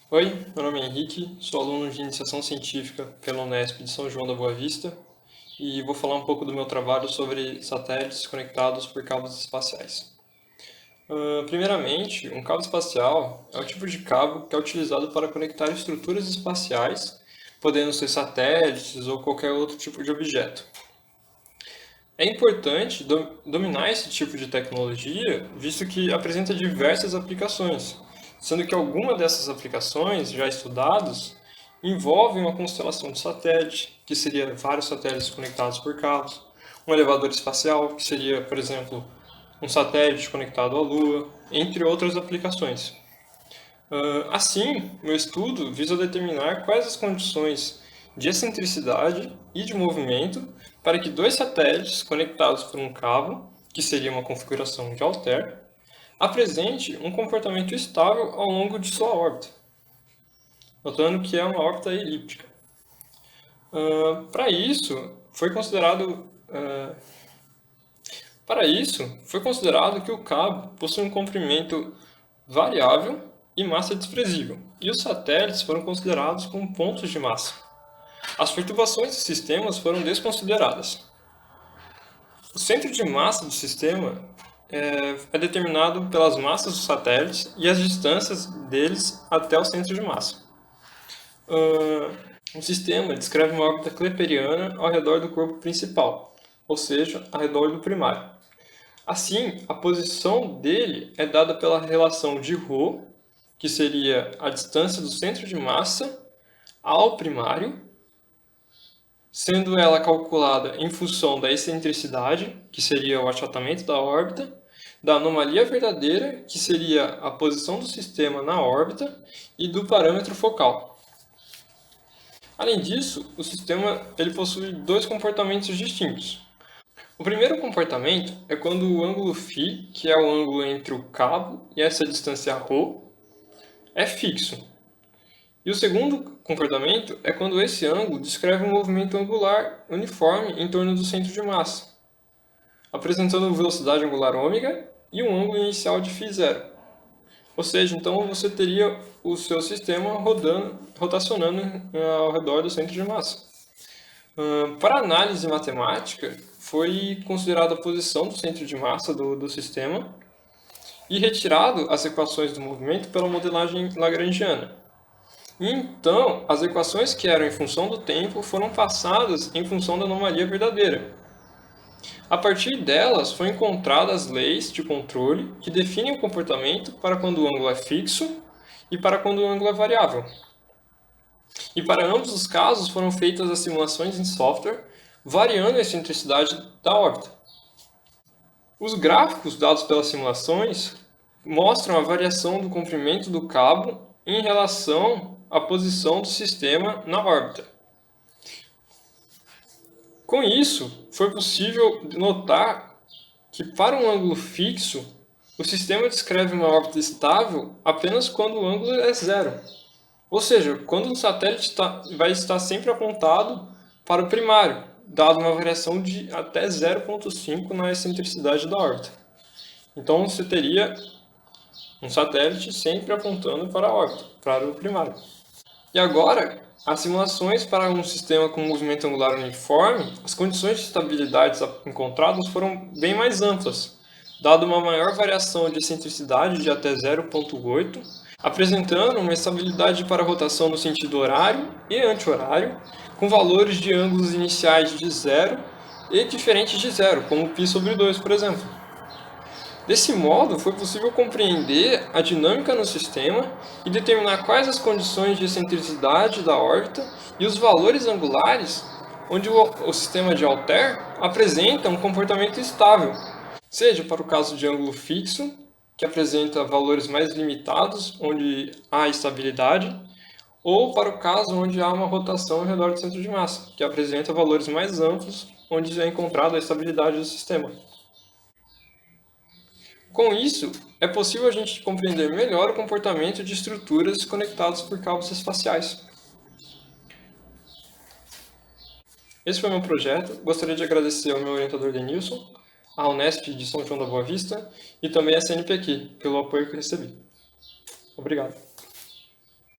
Oi, meu nome é Henrique, sou aluno de Iniciação Científica pela Unesp de São João da Boa Vista e vou falar um pouco do meu trabalho sobre satélites conectados por cabos espaciais. Primeiramente, um cabo espacial é o tipo de cabo que é utilizado para conectar estruturas espaciais, podendo ser satélites ou qualquer outro tipo de objeto. É importante dominar esse tipo de tecnologia, visto que apresenta diversas aplicações, sendo que algumas dessas aplicações, já estudadas, envolvem uma constelação de satélite, que seria vários satélites conectados por cabos, um elevador espacial, que seria, por exemplo, um satélite conectado à Lua, entre outras aplicações. Assim, meu estudo visa determinar quais as condições de excentricidade e de movimento para que dois satélites conectados por um cabo, que seria uma configuração de Altair, apresente um comportamento estável ao longo de sua órbita, notando que é uma órbita elíptica. Para isso, foi considerado que o cabo possui um comprimento variável e massa desprezível, e os satélites foram considerados como pontos de massa. As perturbações dos sistemas foram desconsideradas. O centro de massa do sistema é determinado pelas massas dos satélites e as distâncias deles até o centro de massa. O sistema descreve uma órbita kepleriana ao redor do corpo principal, ou seja, ao redor do primário. Assim, a posição dele é dada pela relação de ρ, que seria a distância do centro de massa ao primário, sendo ela calculada em função da excentricidade, que seria o achatamento da órbita, da anomalia verdadeira, que seria a posição do sistema na órbita, e do parâmetro focal. Além disso, o sistema ele possui dois comportamentos distintos. O primeiro comportamento é quando o ângulo φ, que é o ângulo entre o cabo e essa distância ρ, é fixo. E o segundo comportamento é quando esse ângulo descreve um movimento angular uniforme em torno do centro de massa, apresentando velocidade angular ômega e um ângulo inicial de φ0. Ou seja, então você teria o seu sistema rotacionando ao redor do centro de massa. Para análise matemática, foi considerada a posição do centro de massa do sistema e retirado as equações do movimento pela modelagem lagrangiana. Então, as equações que eram em função do tempo foram passadas em função da anomalia verdadeira. A partir delas, foram encontradas leis de controle que definem o comportamento para quando o ângulo é fixo e para quando o ângulo é variável. E para ambos os casos foram feitas as simulações em software, variando a excentricidade da órbita. Os gráficos dados pelas simulações mostram a variação do comprimento do cabo em relação à posição do sistema na órbita. Com isso, foi possível notar que para um ângulo fixo, o sistema descreve uma órbita estável apenas quando o ângulo é zero. Ou seja, quando o satélite vai estar sempre apontado para o primário, dado uma variação de até 0,5 na excentricidade da órbita. Então você teria um satélite sempre apontando para a órbita, para o primário. E agora, as simulações para um sistema com movimento angular uniforme, as condições de estabilidade encontradas foram bem mais amplas, dado uma maior variação de excentricidade de até 0,8, apresentando uma estabilidade para rotação no sentido horário e anti-horário, com valores de ângulos iniciais de zero e diferentes de zero, como π/2, por exemplo. Desse modo, foi possível compreender a dinâmica no sistema e determinar quais as condições de excentricidade da órbita e os valores angulares onde o sistema de Altair apresenta um comportamento estável, seja para o caso de ângulo fixo, que apresenta valores mais limitados, onde há estabilidade, ou para o caso onde há uma rotação ao redor do centro de massa, que apresenta valores mais amplos, onde é encontrada a estabilidade do sistema. Com isso, é possível a gente compreender melhor o comportamento de estruturas conectadas por cabos espaciais. Esse foi meu projeto. Gostaria de agradecer ao meu orientador Denilson, à Unesp de São João da Boa Vista e também à CNPq pelo apoio que recebi. Obrigado.